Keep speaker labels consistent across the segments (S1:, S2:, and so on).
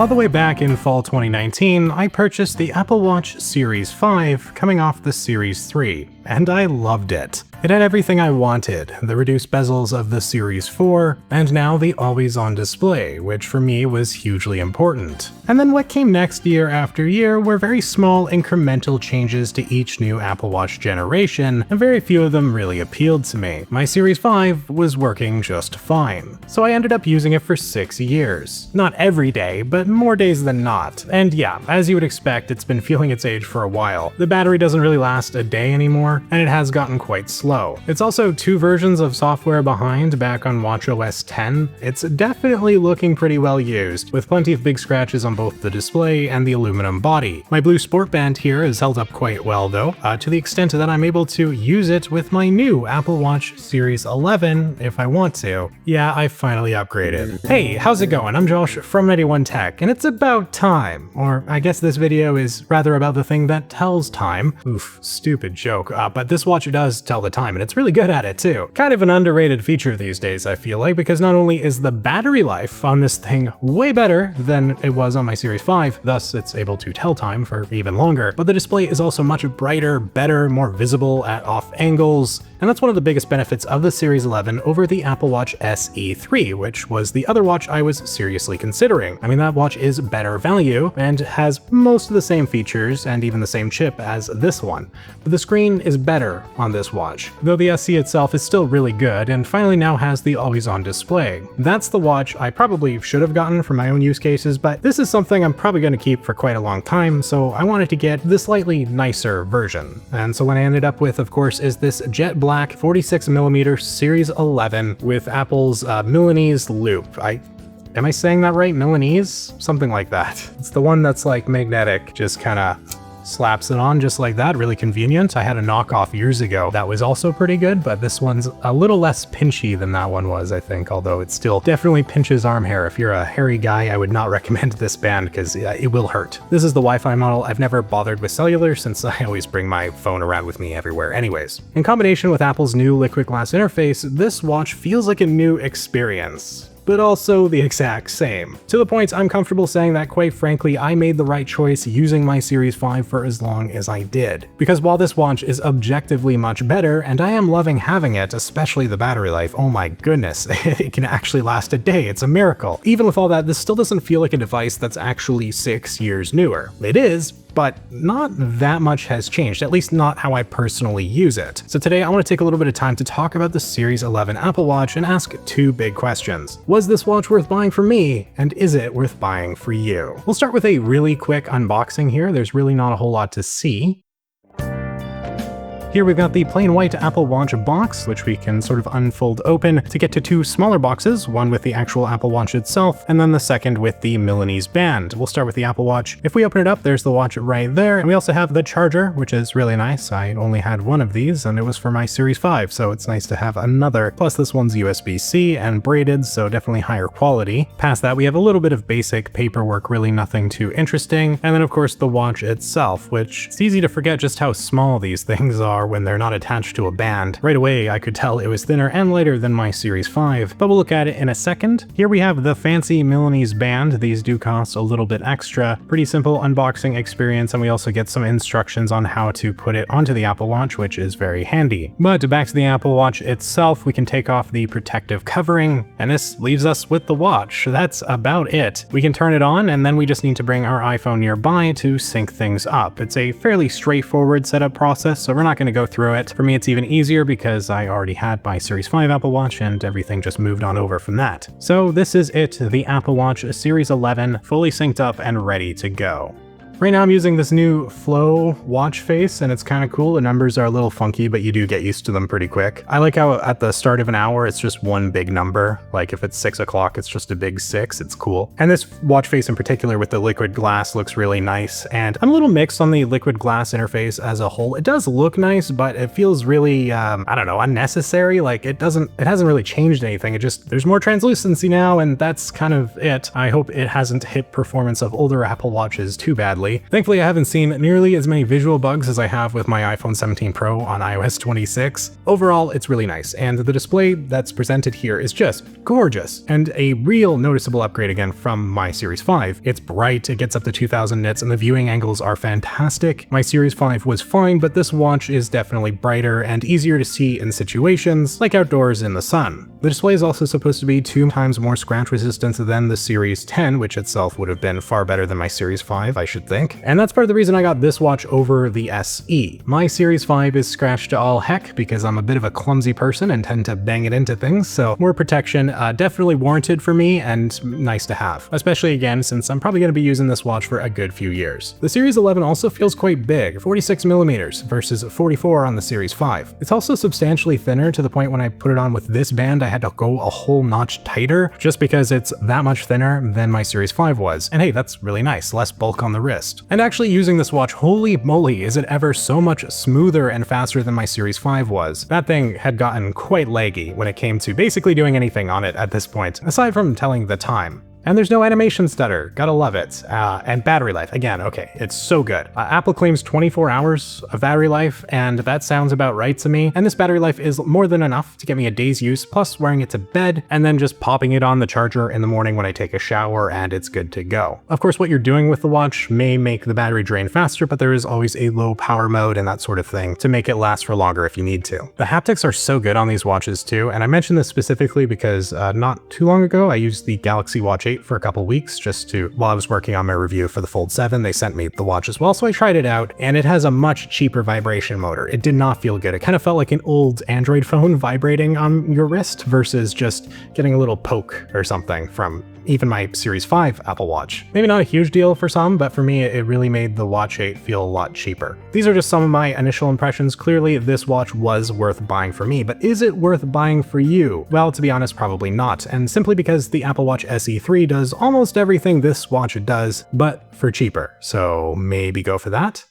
S1: All the way back in fall 2019, I purchased the Apple Watch Series 5 coming off the Series 3, and I loved it. It had everything I wanted, the reduced bezels of the Series 4, and now the always-on display, which for me was hugely important. And then what came next year after year were very small incremental changes to each new Apple Watch generation, and very few of them really appealed to me. My Series 5 was working just fine, so I ended up using it for 6 years. Not every day, but more days than not. And yeah, as you would expect, it's been feeling its age for a while. The battery doesn't really last a day anymore, and it has gotten quite slow. It's also 2 versions of software behind back on watchOS 10. It's definitely looking pretty well used, with plenty of big scratches on both the display and the aluminum body. My blue sport band here is held up quite well though, to the extent that I'm able to use it with my new Apple Watch Series 11 if I want to. Yeah, I finally upgraded. Hey, how's it going? I'm Josh from 91 Tech, and it's about time. Or I guess this video is rather about the thing that tells time. Oof, stupid joke, but this watch does tell the time, and it's really good at it too. Kind of an underrated feature these days, I feel like, because not only is the battery life on this thing way better than it was on my Series 5, thus it's able to tell time for even longer, but the display is also much brighter, better, more visible at off angles, and that's one of the biggest benefits of the Series 11 over the Apple Watch SE 3, which was the other watch I was seriously considering. I mean, that watch is better value and has most of the same features and even the same chip as this one, but the screen is better on this watch, though the SE itself is still really good and finally now has the always-on display. That's the watch I probably should have gotten for my own use cases, but this is something I'm probably going to keep for quite a long time, so I wanted to get the slightly nicer version. And so what I ended up with, of course, is this jet black 46mm Series 11 with Apple's Milanese loop. Am I saying that right? Milanese? Something like that. It's the one that's like magnetic, just kind of slaps it on just like that, really convenient. I had a knockoff years ago that was also pretty good, but this one's a little less pinchy than that one was, I think, although it still definitely pinches arm hair. If you're a hairy guy, I would not recommend this band because it will hurt. This is the Wi-Fi model. I've never bothered with cellular since I always bring my phone around with me everywhere anyways. In combination with Apple's new Liquid Glass interface, this watch feels like a new experience, but also the exact same. To the point I'm comfortable saying that, quite frankly, I made the right choice using my Series 5 for as long as I did. Because while this watch is objectively much better, and I am loving having it, especially the battery life, oh my goodness, it can actually last a day, it's a miracle. Even with all that, this still doesn't feel like a device that's actually 6 years newer. It is, but not that much has changed, at least not how I personally use it. So today I want to take a little bit of time to talk about the Series 11 Apple Watch and ask 2 big questions. Was this watch worth buying for me, and is it worth buying for you? We'll start with a really quick unboxing here. There's really not a whole lot to see. Here we've got the plain white Apple Watch box, which we can sort of unfold open to get to 2 smaller boxes, one with the actual Apple Watch itself, and then the second with the Milanese band. We'll start with the Apple Watch. If we open it up, there's the watch right there, and we also have the charger, which is really nice. I only had one of these, and it was for my Series 5, so it's nice to have another. Plus this one's USB-C and braided, so definitely higher quality. Past that, we have a little bit of basic paperwork, really nothing too interesting, and then of course the watch itself, which it's easy to forget just how small these things are when they're not attached to a band. Right away, I could tell it was thinner and lighter than my Series 5, but we'll look at it in a second. Here we have the fancy Milanese band. These do cost a little bit extra. Pretty simple unboxing experience, and we also get some instructions on how to put it onto the Apple Watch, which is very handy. But back to the Apple Watch itself, we can take off the protective covering, and this leaves us with the watch. That's about it. We can turn it on, and then we just need to bring our iPhone nearby to sync things up. It's a fairly straightforward setup process, so we're not going to go through it. For me, it's even easier because I already had my Series 5 Apple Watch and everything just moved on over from that. So this is it, the Apple Watch Series 11, fully synced up and ready to go. Right now I'm using this new Flow watch face, and it's kind of cool. The numbers are a little funky, but you do get used to them pretty quick. I like how at the start of an hour, it's just one big number. Like if it's 6 o'clock, it's just a big 6. It's cool. And this watch face in particular with the liquid glass looks really nice. And I'm a little mixed on the liquid glass interface as a whole. It does look nice, but it feels really, I don't know, unnecessary. Like it hasn't really changed anything. There's more translucency now, and that's kind of it. I hope it hasn't hit performance of older Apple Watches too badly. honestly. Thankfully, I haven't seen nearly as many visual bugs as I have with my iPhone 17 Pro on iOS 26. Overall, it's really nice, and the display that's presented here is just gorgeous, and a real noticeable upgrade again from my Series 5. It's bright, it gets up to 2000 nits, and the viewing angles are fantastic. My Series 5 was fine, but this watch is definitely brighter and easier to see in situations like outdoors in the sun. The display is also supposed to be 2 times more scratch resistant than the Series 10, which itself would have been far better than my Series 5, I should think. And that's part of the reason I got this watch over the SE. My Series 5 is scratched to all heck because I'm a bit of a clumsy person and tend to bang it into things, so more protection definitely warranted for me and nice to have, especially again since I'm probably going to be using this watch for a good few years. The Series 11 also feels quite big, 46mm versus 44 on the Series 5. It's also substantially thinner to the point when I put it on with this band I had to go a whole notch tighter just because it's that much thinner than my Series 5 was. And hey, that's really nice, less bulk on the wrist. And actually using this watch, holy moly, is it ever so much smoother and faster than my Series 5 was. That thing had gotten quite laggy when it came to basically doing anything on it at this point, aside from telling the time. And there's no animation stutter, gotta love it. And battery life, again, okay, it's so good. Apple claims 24 hours of battery life, and that sounds about right to me. And this battery life is more than enough to get me a day's use, plus wearing it to bed, and then just popping it on the charger in the morning when I take a shower, and it's good to go. Of course, what you're doing with the watch may make the battery drain faster, but there is always a low power mode and that sort of thing to make it last for longer if you need to. The haptics are so good on these watches too, and I mention this specifically because not too long ago, I used the Galaxy Watch 8 for a couple weeks while I was working on my review for the Fold 7. They sent me the watch as well, so I tried it out, and it has a much cheaper vibration motor. It did not feel good. It kind of felt like an old Android phone vibrating on your wrist versus just getting a little poke or something from even my Series 5 Apple Watch. Maybe not a huge deal for some, but for me, it really made the Watch 8 feel a lot cheaper. These are just some of my initial impressions. Clearly, this watch was worth buying for me, but is it worth buying for you? Well, to be honest, probably not, and simply because the Apple Watch SE 3 does almost everything this watch does, but for cheaper. So maybe go for that.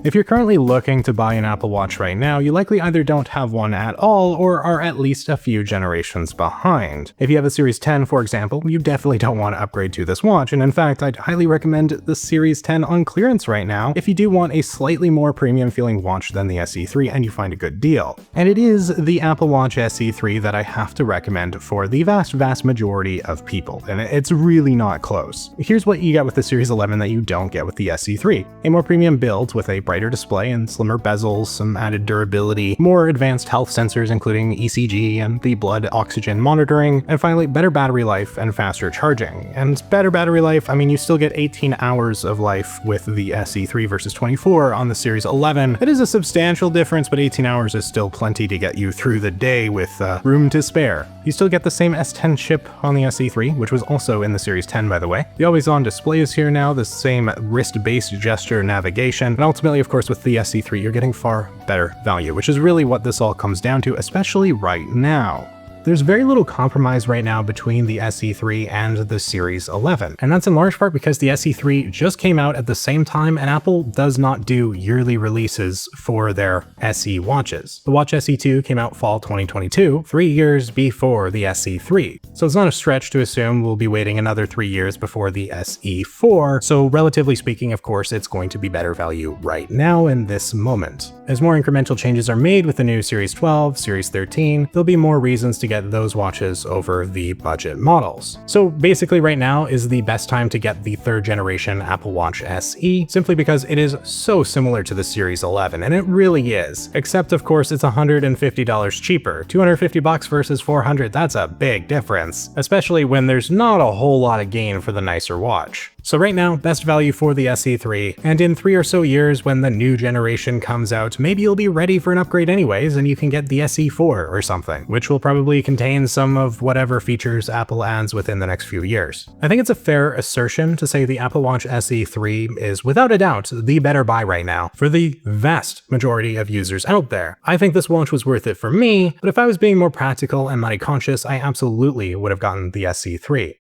S1: If you're currently looking to buy an Apple Watch right now, you likely either don't have one at all or are at least a few generations behind. If you have a Series 10, for example, you definitely don't want to upgrade to this watch, and in fact, I'd highly recommend the Series 10 on clearance right now if you do want a slightly more premium feeling watch than the SE3 and you find a good deal. And it is the Apple Watch SE3 that I have to recommend for the vast majority of people, and it's really not close. Here's what you get with the Series 11 that you don't get with the SE3. A more premium build with a brighter display and slimmer bezels, some added durability, more advanced health sensors including ECG and the blood oxygen monitoring, and finally better battery life and faster charging. And better battery life, I mean, you still get 18 hours of life with the SE3 versus 24 on the Series 11. It is a substantial difference, but 18 hours is still plenty to get you through the day with room to spare. You still get the same S10 chip on the SE3, which was also in the Series 10 by the way. The always-on display is here now, the same wrist-based gesture navigation, and ultimately, of course, with the SE3, you're getting far better value, which is really what this all comes down to, especially right now. There's very little compromise right now between the SE3 and the Series 11, and that's in large part because the SE3 just came out at the same time and Apple does not do yearly releases for their SE watches. The Watch SE2 came out fall 2022, 3 years before the SE3. So it's not a stretch to assume we'll be waiting another 3 years before the SE4, so relatively speaking, of course, it's going to be better value right now in this moment. As more incremental changes are made with the new Series 12, Series 13, there'll be more reasons to get those watches over the budget models. So basically right now is the best time to get the 3rd generation Apple Watch SE, simply because it is so similar to the Series 11, and it really is. Except of course it's $150 cheaper. $250 versus $400, that's a big difference, especially when there's not a whole lot of gain for the nicer watch. So right now, best value for the SE3, and in 3 or so years when the new generation comes out, maybe you'll be ready for an upgrade anyways and you can get the SE4 or something, which will probably contain some of whatever features Apple adds within the next few years. I think it's a fair assertion to say the Apple Watch SE3 is without a doubt the better buy right now for the vast majority of users out there. I think this watch was worth it for me, but if I was being more practical and money conscious, I absolutely would have gotten the SE3.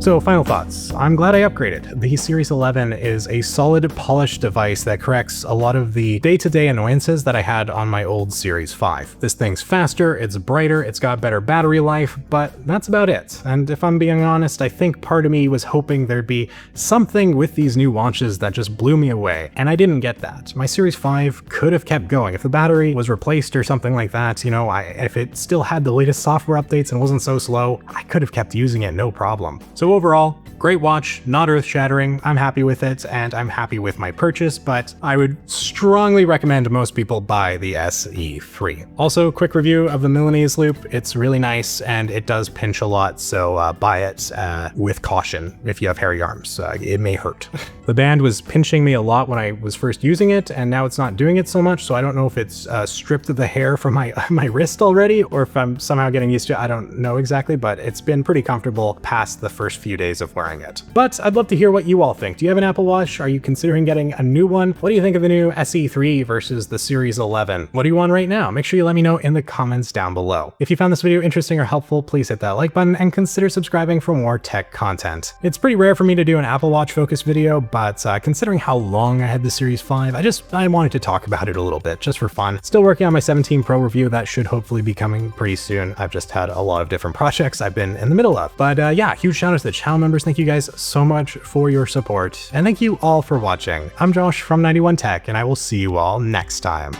S1: So final thoughts. I'm glad I upgraded. The Series 11 is a solid, polished device that corrects a lot of the day-to-day annoyances that I had on my old Series 5. This thing's faster, it's brighter, it's got better battery life, but that's about it. And if I'm being honest, I think part of me was hoping there'd be something with these new launches that just blew me away, and I didn't get that. My Series 5 could have kept going. If the battery was replaced or something like that, you know, if it still had the latest software updates and wasn't so slow, I could have kept using it no problem. So overall, great watch, not earth-shattering, I'm happy with it, and I'm happy with my purchase, but I would strongly recommend most people buy the SE3. Also, quick review of the Milanese loop. It's really nice, and it does pinch a lot, so buy it with caution if you have hairy arms. It may hurt. The band was pinching me a lot when I was first using it, and now it's not doing it so much, so I don't know if it's stripped the hair from my wrist already, or if I'm somehow getting used to it. I don't know exactly, but it's been pretty comfortable past the first few days of wearing it. But I'd love to hear what you all think. Do you have an Apple Watch? Are you considering getting a new one? What do you think of the new SE3 versus the Series 11? What are you on right now? Make sure you let me know in the comments down below. If you found this video interesting or helpful, please hit that like button and consider subscribing for more tech content. It's pretty rare for me to do an Apple Watch focused video, but considering how long I had the Series 5, I wanted to talk about it a little bit just for fun. Still working on my 17 Pro review. That should hopefully be coming pretty soon. I've just had a lot of different projects I've been in the middle of. But yeah, huge shout out to the channel members. Thank you guys so much for your support, and thank you all for watching. I'm Josh from 91 Tech, and I will see you all next time.